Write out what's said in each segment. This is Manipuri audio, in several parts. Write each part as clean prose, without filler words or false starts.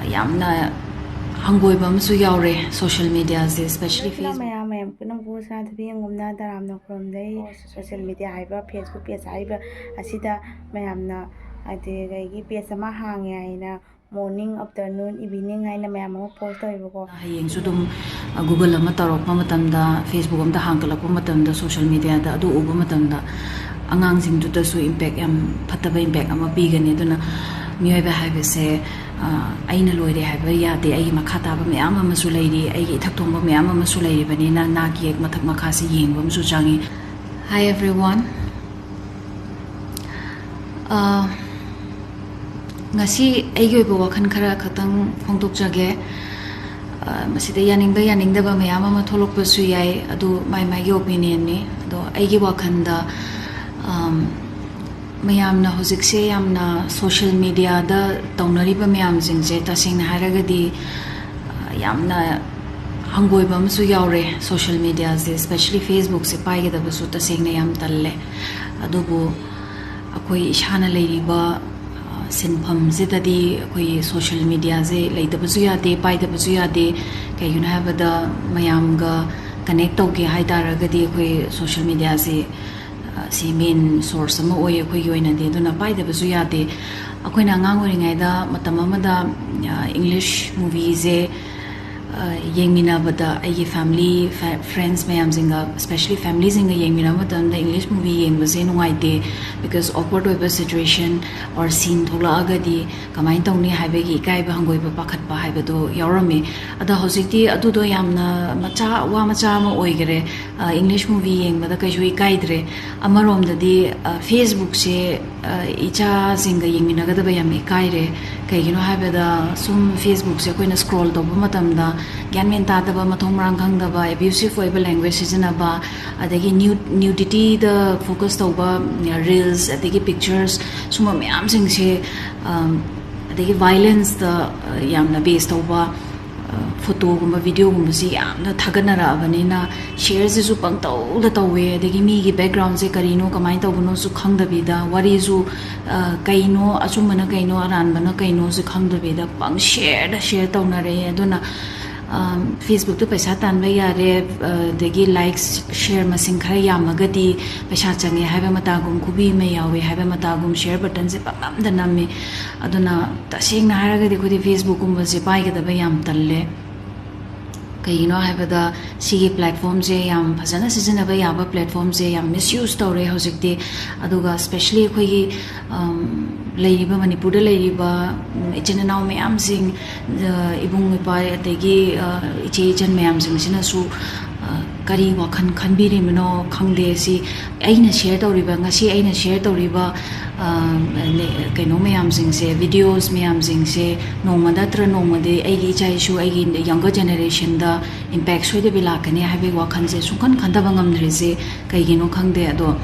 Yamna hangoiba amasu yaore social media se especially Facebook Facebook mayam kunang busa to be ngumna daramna from day social media hyper Facebook page hyper asida mayamna adi page ama hangi aina morning afternoon evening aina mayam post ko hayeng sudum Google ama tarokpa matamda Facebook amda hangkalakpa matamda social media da adu uba matamda angang sing tu su impact yam phataba impact ama pigani aduna miyoiba haibase aina loire haiba yade ai makha taba myam ama su leiri ai ithak thongba myam ama su leiri bani na ki ek mathak makha se yengba su changi. Hi everyone, ngasi aigoi bo wakhan khara khatang phongtok jage masida yaningda yaningda ba myam ama tholok pa su yai adu mai opinion ni ado aigi wakhan da mayamna hojikse yamna social media da taunariba mayam jingje tasingna haragadi yamna hangoiba amsu yaore social media se especially Facebook se paigeda basu tasingna yam talle adubu akoi ishana leiriba sinpham zedadi akoi social media je leidabasu yade paidabasu yade kayuna habada mayamga connect tawge haidaragadi akoi social media se si main source ama oye akoi yoina de duna paidabasu yade akoina angang oringaida matam amada English movies e yengmina bada ai family friends mayam zinga especially families zinga yengmina matam da English movie yengbase nungaite because awkward oiba situation or scene thola agadi kamai tawni haibegi kai ba hangoi ba pakhat ba haibado yaurame ada hojikti adu do yamna macha ma oigere English movie yengbada kaijui kaidre amarom dadi Facebook se icha zinga yengmina gada ba yam kaire kaigino haibada sum Facebook se koina scroll to ba matam da gyanmen ta da ba mathong rang khang da ba abusive oiba language sijana ba adagi nudity da focus to ba reels adagi pictures suma myam sing se adagi violence da yamna based to ba photo gumba video gumba si yamna thaganara abanina share se su pang da tawe adagi mi gi background se karino kamai tawno su khangdabi da wari su kaino achumana kaino aranbana kaino su khangdabi da pang share tawnare aduna Facebook to paisa tanba yare degi likes share masing khara yamagadi paisa change haiba matagum kubi me yawe haiba matagum share button se pamam da namme aduna tasingna haragadi khudi Facebook gumba se paigada ba yam talle kaino haibada sigi platform je yam phajana season ba yaba platform je yam misuse tawre hojikti aduga especially khoi leiriba manipur da leiriba ichena naw mayam sing ibung ipa adegi iche jan mayam sing sina su kari wakhan khanbiri mino khangde si aina share tawriba ngasi aina share tawriba kaino mayam sing se videos mayam sing se nomada tra nomade aigi chai shu aigi younger generation da impact soide bilakani habi wakhan se sukhan khandaba ngamdre se kaigino khangde ado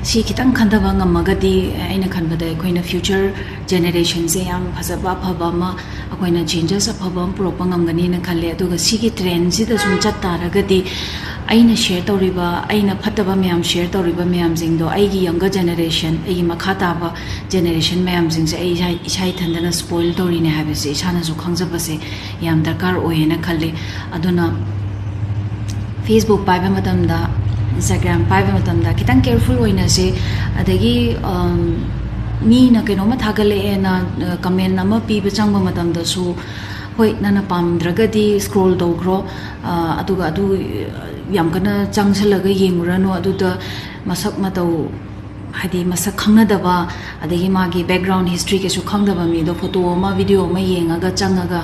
si kitang khandaba ngamagadi aina khanbada akoina future generation se yam phasaba phaba ma akoina changes phaba propa ngamgani na khalle aduga sigi trend si da sum chattaragadi aina share tawriba aina phataba mayam share tawriba mayam jingdo aigi younger generation aigi makhata ba generation mayam jing se ai isai thandana spoil tawri ne habese isana su khangjaba se yam darkar oyena khalle aduna Facebook paiba matamda Instagram paiba matamda kitang careful oina se adagi mi na keno ma thagale na comment nama piba changba matamda su hoi nana pamdragadi scroll dogro aduga adu yam kana changshalaga yengurano aduda masak matau hadi masak khangnadaba adagi magi background history ke su khangdaba mi do photo ma video ma yengaga changaga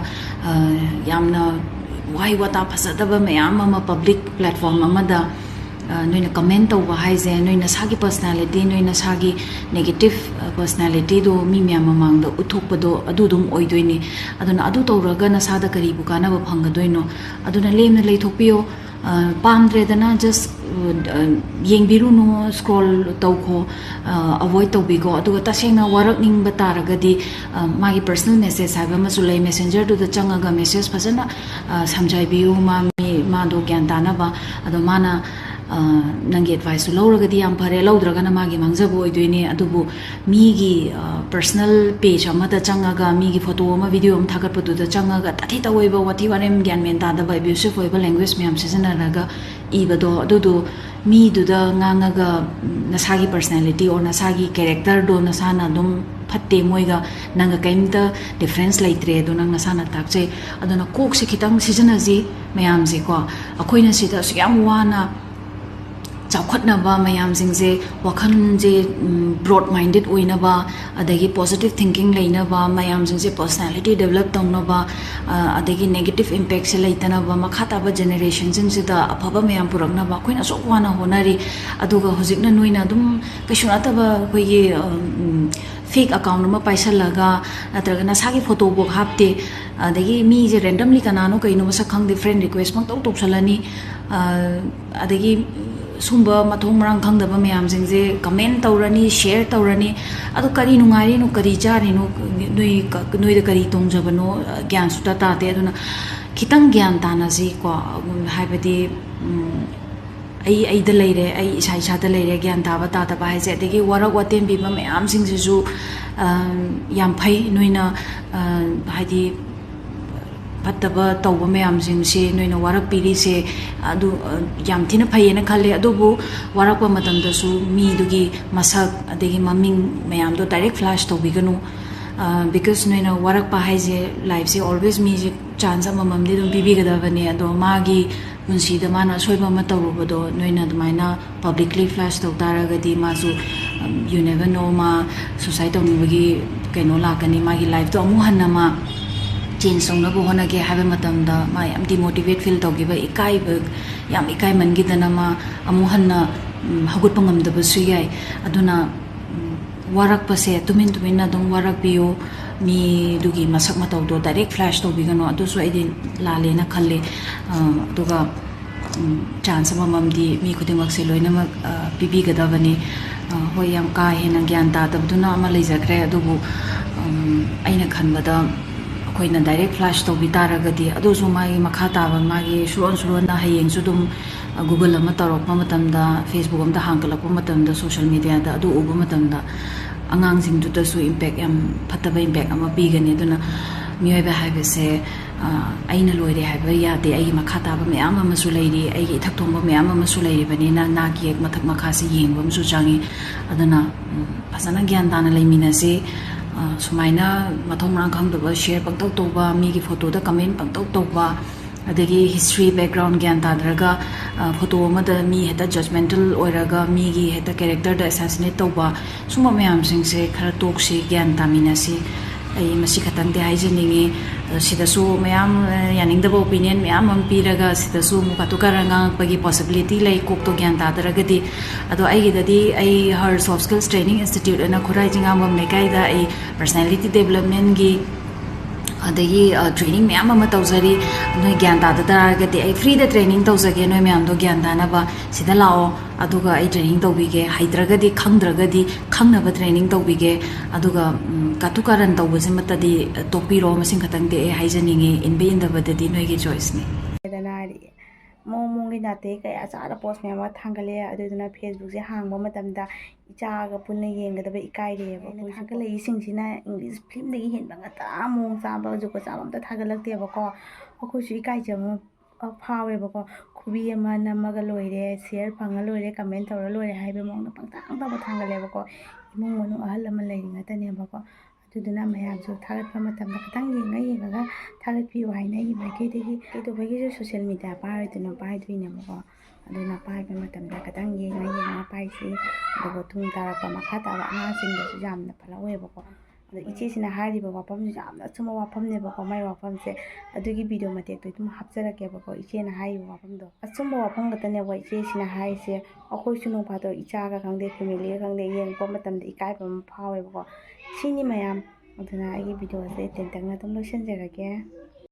yamna wai wata phasadaba mayam ama public platform amada noina comment tawba haise noina sagi personality noina sagi negative personality do mi myam mamang do uthokpado adudum oidoini aduna adu tawraga na sada kari bukana ba phangadoino aduna lemna leithokpiyo pamdre dana just yengbiru no scroll tawko avoid tawbigo aduga tasengna warak ning bataragadi magi personal message haiba masulai messenger do da changaga message phasana samjai biu ma do gyan dana ba ado mana ꯅꯪꯒꯤ ꯑꯦꯗꯚꯥꯏꯁꯇꯨ ꯂꯧꯔꯒꯗꯤ ꯌꯥꯝ ꯐꯔꯦ ꯂꯧꯗ꯭ꯔꯒꯅ ꯃꯥꯒꯤ ꯃꯥꯡꯖꯕ ꯑꯣꯏꯗꯣꯏꯅꯦ ꯑꯗꯨꯕꯨ ꯃꯤꯒꯤ ꯄꯔꯁꯅꯦꯜ ꯄꯦꯖ ꯑꯃꯗ ꯆꯪꯉꯒ ꯃꯤꯒꯤ ꯐꯣꯇꯣ ꯑꯃ ꯚꯤꯗꯤꯑꯣ ꯑꯃ ꯊꯥꯒꯠꯄꯗꯨꯗ ꯆꯪꯉꯒ ꯇꯥꯊꯤ ꯇꯧꯏꯕ ꯋꯥꯊꯤ ꯋꯥꯔꯦꯝ ꯒ꯭ꯌꯥꯟ ꯃꯦꯟ ꯇꯥꯗꯕ ꯑꯦꯕ꯭ꯌꯨꯁꯤꯞ ꯑꯣꯏꯕ ꯂꯦꯡꯒ꯭ꯋꯦꯖ ꯃꯌꯥꯝ ꯁꯤꯖꯤꯟꯅꯔꯒ ꯏꯕꯗꯣ ꯑꯗꯨꯗꯣ ꯃꯤꯗꯨꯗ ꯉꯥꯡꯉꯒ ꯅꯁꯥꯒꯤ ꯄꯔꯁꯅꯦꯂꯤꯇꯤ ꯑꯣꯔ ꯅꯁꯥꯒꯤ ꯀꯦꯔꯦꯛꯇꯔꯗꯣ ꯅꯁꯥꯅ ꯑꯗꯨꯝ ꯐꯠꯇꯦ ꯃꯣꯏꯒ ꯅꯪꯒ ꯀꯩꯝꯇ ꯗꯤꯐ꯭ꯔꯦꯟꯁ ꯂꯩꯇ꯭ꯔꯦ ꯑꯗꯣ ꯅꯪ ꯅꯁꯥꯅ ꯇꯥꯛꯆꯩ ꯑꯗꯨꯅ ꯀꯣꯛꯁꯤ ꯈꯤꯇꯪ ꯁꯤꯖꯤꯟꯅꯁꯤ ꯃꯌꯥꯝꯁꯦꯀꯣ ꯑꯩꯈꯣꯏꯅ ꯁꯤꯗ ꯑꯁꯨꯛ ꯌꯥꯝ ꯋꯥꯅ ꯆꯥꯎꯈꯠꯅꯕ ꯃꯌꯥꯝꯁꯤꯡꯁꯦ ꯋꯥꯈꯜꯁꯦ ꯕ꯭ꯔꯣꯗ ꯃꯥꯏꯟꯗꯦꯗ ꯑꯣꯏꯅꯕ ꯑꯗꯒꯤ ꯄꯣꯖꯤꯇꯤꯚ ꯊꯤꯡꯀꯤꯡ ꯂꯩꯅꯕ ꯃꯌꯥꯝꯁꯤꯡꯁꯦ ꯄꯔꯁꯅꯦꯂꯤꯇꯤ ꯗꯦꯕꯂꯞ ꯇꯧꯅꯕ ꯑꯗꯒꯤ ꯅꯦꯒꯦꯇꯤꯚ ꯏꯝꯄꯦꯛꯁꯦ ꯂꯩꯇꯅꯕ ꯃꯈꯥ ꯇꯥꯕ ꯖꯦꯅꯦꯔꯦꯁꯟꯁꯤꯡꯁꯤꯗ ꯑꯐꯕ ꯃꯌꯥꯝ ꯄꯨꯔꯛꯅꯕ ꯑꯩꯈꯣꯏꯅ ꯑꯁꯨꯛ ꯋꯥꯅ ꯍꯣꯠꯅꯔꯤ ꯑꯗꯨꯒ ꯍꯧꯖꯤꯛꯅ ꯅꯣꯏꯅ ꯑꯗꯨꯝ ꯀꯩꯁꯨ ꯅꯠꯇꯕ ꯑꯩꯈꯣꯏꯒꯤ ꯐꯦꯛ ꯑꯦꯀꯥꯎꯟ ꯑꯃ ꯄꯥꯏꯁꯜꯂꯒ ꯅꯠꯇ꯭ꯔꯒ ꯅꯁꯥꯒꯤ ꯐꯣꯇꯣꯕꯨꯛ ꯍꯥꯞꯇꯦ ꯑꯗꯒꯤ ꯃꯤꯁꯦ ꯔꯦꯟꯗꯝꯂꯤ ꯀꯅꯥꯅꯣ ꯀꯩꯅꯣ ꯃꯁꯛ ꯈꯪꯗꯦ ꯐ꯭ꯔꯦꯟ ꯔꯤꯀ꯭ꯋꯦꯁ ꯄꯪꯇꯧ ꯇꯧꯁꯜꯂꯅꯤ ꯑꯗꯒꯤ ꯁꯨꯝꯕ ꯃꯊꯣꯡ ꯃꯔꯥꯡ ꯈꯪꯗꯕ ꯃꯌꯥꯝꯁꯤꯡꯁꯦ ꯀꯃꯦꯟ ꯇꯧꯔꯅꯤ ꯁꯤꯌꯔ ꯇꯧꯔꯅꯤ ꯑꯗꯣ ꯀꯔꯤ ꯅꯨꯡꯉꯥꯏꯔꯤꯅꯣ ꯀꯔꯤ ꯆꯥꯔꯤꯅꯣ ꯅꯣꯏꯗ ꯀꯔꯤ ꯇꯣꯡꯖꯕꯅꯣ ꯒ꯭ꯌꯥꯟ ꯁꯨꯇꯥ ꯇꯥꯗꯦ ꯑꯗꯨꯅ ꯈꯤꯇꯪ ꯒ꯭ꯌꯥꯟ ꯇꯥꯅꯁꯤꯀꯣ ꯍꯥꯏꯕꯗꯤ ꯑꯩꯗ ꯂꯩꯔꯦ ꯑꯩ ꯏꯁꯥꯗ ꯂꯩꯔꯦ ꯒ꯭ꯌꯥꯟ ꯇꯥꯕ ꯇꯥꯗꯕ ꯍꯥꯏꯁꯦ ꯑꯗꯒꯤ ꯋꯥꯔꯛ ꯋꯥꯇꯦꯝ ꯄꯤꯕ ꯃꯌꯥꯝꯁꯤꯡꯁꯤꯁꯨ ꯌꯥꯝ ꯐꯩ ꯅꯣꯏꯅ ꯍꯥꯏꯗꯤ ꯐꯠꯇꯕ ꯇꯧꯕ ꯃꯌꯥꯝꯁꯤꯡꯁꯦ ꯅꯣꯏꯅ ꯋꯥꯔꯛꯄꯤꯔꯤꯁꯦ ꯑꯗꯨ ꯌꯥꯝ ꯊꯤꯅ ꯐꯩꯌꯦꯅ ꯈꯜꯂꯦ ꯑꯗꯨꯕꯨ ꯋꯥꯔꯛꯄ ꯃꯇꯝꯗꯁꯨ ꯃꯤꯗꯨꯒꯤ ꯃꯁꯛ ꯑꯗꯒꯤ ꯃꯃꯤꯡ ꯃꯌꯥꯝꯗꯣ ꯗꯥꯏꯔꯦꯛ ꯐ꯭ꯂꯥꯁ ꯇꯧꯕꯤꯒꯅꯨ ꯕꯤꯀꯁ ꯅꯣꯏꯅ ꯋꯥꯔꯛꯄ ꯍꯥꯏꯁꯦ ꯂꯥꯏꯐꯁꯦ ꯑꯣꯜꯋꯦꯁ ꯃꯤꯁꯦ ꯆꯥꯟꯁ ꯑꯃꯃꯝꯗꯤ ꯑꯗꯨꯝ ꯄꯤꯕꯤꯒꯗꯕꯅꯦ ꯑꯗꯣ ꯃꯥꯒꯤ ꯄꯨꯟꯁꯤꯗ ꯃꯥꯅ ꯑꯁꯣꯏꯕ ꯑꯃ ꯇꯧꯔꯨꯕꯗꯣ ꯅꯣꯏꯅ ꯑꯗꯨꯃꯥꯏꯅ ꯄꯕ꯭ꯂꯤꯛꯂꯤ ꯐ꯭ꯂꯥꯁ ꯇꯧ ꯇꯥꯔꯒꯗꯤ ꯃꯥꯁꯨ ꯌꯨ ꯅꯦꯚꯔ ꯅꯣ ꯃꯥ ꯁꯨꯁꯥꯏꯠ ꯇꯧꯅꯤꯡꯕꯒꯤ ꯀꯩꯅꯣ ꯂꯥꯛꯀꯅꯤ ꯃꯥꯒꯤ ꯂꯥꯏꯐꯇꯣ ꯑꯃꯨꯛ ꯍꯟꯅ ꯃꯥ ꯆꯦꯟꯖ ꯇꯧꯅꯕ ꯍꯣꯠꯅꯒꯦ ꯍꯥꯏꯕ ꯃꯇꯝꯗ ꯃꯥ ꯌꯥꯝ ꯗꯤꯃꯣꯇꯤꯚꯦꯠ ꯐꯤꯜ ꯇꯧꯈꯤꯕ ꯏꯀꯥꯏꯕ ꯌꯥꯝ ꯏꯀꯥꯏꯃꯟꯈꯤꯗꯅ ꯃꯥ ꯑꯃꯨꯛ ꯍꯟꯅ ꯍꯧꯒꯠꯄ ꯉꯝꯗꯕꯁꯨ ꯌꯥꯏ ꯑꯗꯨꯅ ꯋꯥꯔꯛꯄꯁꯦ ꯇꯨꯃꯤꯟꯅ ꯑꯗꯨꯝ ꯋꯥꯔꯛꯄꯤꯌꯨ ꯃꯤꯗꯨꯒꯤ ꯃꯁꯛ ꯃꯇꯧꯗꯣ ꯗꯥꯏꯔꯦꯛ ꯐ꯭ꯂꯥꯁ ꯇꯧꯕꯤꯒꯅꯨ ꯑꯗꯨꯁꯨ ꯑꯩꯗꯤ ꯂꯥꯜꯂꯦꯅ ꯈꯜꯂꯤ ꯑꯗꯨꯒ ꯆꯥꯟꯁ ꯑꯃꯃꯝꯗꯤ ꯃꯤ ꯈꯨꯗꯤꯡꯃꯛꯁꯦ ꯂꯣꯏꯅꯃꯛ ꯄꯤꯕꯤꯒꯗꯕꯅꯤ ꯍꯣꯏ ꯌꯥꯝ ꯀꯥ ꯍꯦꯟꯅ ꯒ꯭ꯌꯥꯟ ꯇꯥꯗꯕꯗꯨꯅ ꯑꯃ ꯂꯩꯖꯈ꯭ꯔꯦ ꯑꯗꯨꯕꯨ ꯑꯩꯅ ꯈꯟꯕꯗ ꯑꯩꯈꯣꯏꯅ ꯗꯥꯏꯔꯦꯛ ꯐ꯭ꯂꯥꯁ ꯇꯧꯕꯤ ꯇꯥꯔꯒꯗꯤ ꯑꯗꯨꯁꯨ ꯃꯥꯒꯤ ꯃꯈꯥ ꯇꯥꯕ ꯃꯥꯒꯤ ꯁꯨꯔꯣꯟ ꯍꯌꯦꯡꯁꯨ ꯑꯗꯨꯝ ꯒꯨꯒꯜ ꯑꯃ ꯇꯧꯔꯛꯄ ꯃꯇꯝꯗ ꯐꯦꯁꯕꯨꯛ ꯑꯃꯗ ꯍꯥꯡꯒꯠꯂꯛꯄ ꯃꯇꯝꯗ ꯁꯣꯁꯤꯌꯦꯜ ꯃꯤꯗꯤꯌꯥꯗ ꯑꯗꯨ ꯎꯕ ꯃꯇꯝꯗ ꯑꯉꯥꯡꯁꯤꯡꯗꯨꯗꯁꯨ ꯏꯝꯄꯦꯛ ꯌꯥꯝ ꯐꯠꯇꯕ ꯏꯝꯄꯦꯛ ꯑꯃ ꯄꯤꯒꯅꯤ ꯑꯗꯨꯅ ꯃꯤꯑꯣꯏꯕ ꯍꯥꯏꯕꯁꯦ ꯑꯩꯅ ꯂꯣꯏꯔꯦ ꯍꯥꯏꯕ ꯌꯥꯗꯦ ꯑꯩꯒꯤ ꯃꯈꯥ ꯇꯥꯕ ꯃꯌꯥꯝ ꯑꯃꯁꯨ ꯂꯩꯔꯤ ꯑꯩꯒꯤ ꯏꯊꯛ ꯊꯣꯡꯕ ꯃꯌꯥꯝ ꯑꯃꯁꯨ ꯂꯩꯔꯤꯕꯅꯤꯅ ꯅꯥꯒꯤ ꯌꯦꯛ ꯃꯊꯛ ꯃꯈꯥꯁꯤ ꯌꯦꯡꯕ ꯑꯃꯁꯨ ꯆꯪꯉꯤ ꯑꯗꯨꯅ ꯐꯖꯅ ꯒ꯭ꯌꯥꯟ ꯇꯥꯅ ꯂꯩꯃꯤꯟꯅꯁꯤ ꯁꯨꯃꯥꯏꯅ ꯃꯊꯣꯡ ꯃꯔꯥꯡ ꯈꯪꯗꯕ ꯁꯤꯌꯔ ꯄꯪꯇꯧ ꯇꯧꯕ ꯃꯤꯒꯤ ꯐꯣꯇꯣꯗ ꯀꯃꯦꯟ ꯄꯪꯇꯧ ꯇꯧꯕ ꯑꯗꯒꯤ ꯍꯤꯁꯇ꯭ꯔꯤ ꯕꯦꯛꯒ꯭ꯔꯥꯎꯟ ꯒ꯭ꯌꯥꯟ ꯇꯥꯗ꯭ꯔꯒ ꯐꯣꯇꯣ ꯑꯃꯗ ꯃꯤ ꯍꯦꯛꯇ ꯖꯖꯃꯦꯟꯇꯦꯜ ꯑꯣꯏꯔꯒ ꯃꯤꯒꯤ ꯍꯦꯛꯇ ꯀꯦꯔꯦꯛꯇꯔꯗ ꯑꯦꯁꯥꯁꯤꯅꯦꯠ ꯇꯧꯕ ꯁꯨꯝꯕ ꯃꯌꯥꯝꯁꯤꯡꯁꯦ ꯈꯔ ꯇꯣꯛꯁꯤ ꯒ꯭ꯌꯥꯟ ꯇꯥꯃꯤꯟꯅꯁꯤ ꯑꯩ ꯃꯁꯤ ꯈꯛꯇꯪꯗꯤ ꯍꯥꯏꯖꯅꯤꯡꯉꯤ ꯁꯤꯗꯁꯨ ꯃꯌꯥꯝ ꯌꯥꯅꯤꯡꯗꯕ ꯑꯣꯄꯤꯅꯤꯌꯟ ꯃꯌꯥꯝ ꯑꯃ ꯄꯤꯔꯒ ꯁꯤꯗꯁꯨ ꯑꯃꯨꯛ ꯀꯥꯇꯨ ꯀꯥꯔꯟ ꯉꯥꯡꯉꯛꯄꯒꯤ ꯄꯣꯁꯤꯕꯤꯂꯤꯇꯤ ꯂꯩ ꯀꯣꯛꯇꯣ ꯒ꯭ꯌꯥꯟ ꯇꯥꯗ꯭ꯔꯒꯗꯤ ꯑꯗꯣ ꯑꯩꯒꯤꯗꯗꯤ ꯑꯩ ꯍꯔ ꯁꯣꯐ ꯁ꯭ꯀꯤꯜꯁ ꯇ꯭ꯔꯦꯅꯤꯡ ꯏꯟꯁꯇꯤꯇ꯭ꯌꯨꯠ ꯑꯅ ꯈꯨꯔꯥꯏ ꯆꯤꯡꯉꯥꯝꯕꯝ ꯂꯩꯀꯥꯏꯗ ꯑꯩ ꯄꯔꯁꯅꯦꯂꯤꯇꯤ ꯗꯦꯕꯂꯞꯃꯦꯟꯒꯤ ꯑꯗꯒꯤ ꯇ꯭ꯔꯦꯅꯤꯡ ꯃꯌꯥꯝ ꯑꯃ ꯇꯧꯖꯔꯤ ꯅꯣꯏ ꯒ꯭ꯌꯥꯟ ꯇꯥꯗ ꯇꯥꯔꯒꯗꯤ ꯑꯩ ꯐ꯭ꯔꯤꯗ ꯇ꯭ꯔꯦꯅꯤꯡ ꯇꯧꯖꯒꯦ ꯅꯣꯏ ꯃꯌꯥꯝꯗꯣ ꯒ꯭ꯌꯥꯟ ꯇꯥꯅꯕ ꯁꯤꯗ ꯂꯥꯛꯑꯣ ꯑꯗꯨꯒ ꯑꯩ ꯇ꯭ꯔꯦꯅꯤꯡ ꯇꯧꯕꯤꯒꯦ ꯍꯩꯇ꯭ꯔꯒꯗꯤ ꯈꯪꯗ꯭ꯔꯒꯗꯤ ꯈꯪꯅꯕ ꯇ꯭ꯔꯦꯅꯤꯡ ꯇꯧꯕꯤꯒꯦ ꯑꯗꯨꯒ ꯀꯥꯇꯨ ꯀꯥꯔꯟ ꯇꯧꯕꯁꯤꯃꯠꯇꯗꯤ ꯇꯣꯛꯄꯤꯔꯣ ꯃꯁꯤꯡ ꯈꯛꯇꯪꯗꯤ ꯑꯩ ꯍꯥꯏꯖꯅꯤꯡꯉꯤ ꯏꯟꯕ ꯏꯟꯗꯕꯗꯗꯤ ꯅꯣꯏꯒꯤ ꯆꯣꯏꯁꯅꯤ ꯃꯑꯣꯡꯒꯤ ꯅꯥꯇꯩ ꯀꯌꯥ ꯆꯥꯗ ꯄꯣꯁ ꯃꯌꯥꯝ ꯑꯃ ꯊꯥꯡꯒꯠꯂꯦ ꯑꯗꯨꯗꯨꯅ ꯐꯦꯁꯕꯨꯛꯁꯦ ꯍꯥꯡꯕ ꯃꯇꯝꯗ ꯏꯆꯥꯒ ꯄꯨꯟꯅ ꯌꯦꯡꯒꯗꯕ ꯏꯀꯥꯏꯔꯦꯕ ꯑꯩꯈꯣꯏ ꯊꯥꯒꯠꯂꯛꯏꯁꯤꯡꯁꯤꯅ ꯏꯪꯂꯤꯁ ꯐꯤꯂꯝꯗꯒꯤ ꯍꯦꯟꯕ ꯉꯥꯛꯇ ꯃꯑꯣꯡ ꯆꯥꯕ ꯖꯨꯒꯣꯠ ꯆꯥꯕ ꯑꯝꯇ ꯊꯥꯒꯠꯂꯛꯇꯦꯕꯀꯣ ꯑꯩꯈꯣꯏꯁꯨ ꯏꯀꯥꯏꯖꯕ ꯐꯥꯎꯋꯦꯕꯀꯣ ꯈꯨꯕꯤ ꯑꯃ ꯅꯝꯃꯒ ꯂꯣꯏꯔꯦ ꯁꯤꯌꯔ ꯐꯪꯉ ꯂꯣꯏꯔꯦ ꯀꯃꯦꯟ ꯇꯧꯔ ꯂꯣꯏꯔꯦ ꯍꯥꯏꯕ ꯃꯑꯣꯡꯗ ꯄꯪꯇꯥꯡ ꯇꯧꯕ ꯊꯥꯡꯒꯠꯂꯦꯕꯀꯣ ꯏꯃꯨꯡ ꯃꯅꯨꯡ ꯑꯍꯜ ꯂꯃꯟ ꯂꯩꯔꯤ ꯉꯥꯛꯇꯅꯦꯕꯀꯣ ꯑꯗꯨꯗꯨꯅ ꯃꯌꯥꯝꯁꯨ ꯊꯥꯒꯠꯄ ꯃꯇꯝꯗ ꯈꯤꯇꯪ ꯌꯦꯡꯉꯒ ꯊꯥꯒꯠꯄꯤꯌꯨ ꯍꯥꯏꯅ ꯑꯩꯒꯤ ꯃꯥꯏꯀꯩꯗꯒꯤ ꯀꯩꯗꯧꯕꯒꯤꯁꯨ ꯁꯣꯁꯤꯌꯦꯜ ꯃꯤꯗꯤꯌꯥ ꯄꯥꯏꯔꯣꯏꯗꯣꯏꯅꯣ ꯄꯥꯏꯗꯣꯏꯅꯦꯕꯀꯣ ꯑꯗꯨꯅ ꯄꯥꯏꯕ ꯃꯇꯝꯗ ꯈꯤꯇꯪ ꯌꯦꯡꯉ ꯄꯥꯏꯁꯤ ꯑꯗꯨꯒ ꯇꯨꯡ ꯇꯥꯔꯛꯄ ꯃꯈꯥ ꯇꯥꯕ ꯑꯉꯥꯡꯁꯤꯡꯗꯁꯨ ꯌꯥꯝꯅ ꯐꯠꯂꯛꯑꯣꯏꯕꯀꯣ ꯑꯗꯣ ꯏꯆꯦꯁꯤꯅ ꯍꯥꯏꯔꯤꯕ ꯋꯥꯐꯝꯁꯤ ꯌꯥꯝꯅ ꯑꯆꯨꯝꯕ ꯋꯥꯐꯝꯅꯦꯕꯀꯣ ꯃꯥꯏ ꯋꯥꯐꯝꯁꯦ ꯑꯗꯨꯒꯤ ꯚꯤꯗꯤꯑꯣ ꯃꯇꯦꯛꯇꯣ ꯑꯗꯨꯝ ꯍꯥꯞꯆꯔꯛꯀꯦꯕꯀꯣ ꯏꯆꯦꯅ ꯍꯥꯏꯔꯤꯕ ꯋꯥꯐꯝꯗꯣ ꯑꯆꯨꯝꯕ ꯋꯥꯐꯝ ꯈꯛꯇꯅꯦꯕ ꯏꯆꯦꯁꯤꯅ ꯍꯥꯏꯔꯤꯁꯦ ꯑꯩꯈꯣꯏꯁꯨ ꯅꯣꯡ ꯐꯥꯗꯣꯛ ꯏꯆꯥꯒ ꯈꯪꯗꯦ ꯐꯦꯃꯤꯂꯤꯒ ꯈꯪꯗꯦ ꯌꯦꯡꯉꯛꯄ ꯃꯇꯝꯗ ꯏꯀꯥꯏꯕ ꯑꯃ ꯐꯥꯎꯋꯦꯕꯀꯣ ꯁꯤꯅꯤ ꯃꯌꯥꯝ ꯑꯗꯨꯅ ꯑꯩꯒꯤ ꯚꯤꯗꯤꯑꯣꯁꯦ ꯇꯦꯟꯇꯛꯅ ꯑꯗꯨꯝ ꯂꯣꯏꯁꯤꯟꯖꯔꯒꯦ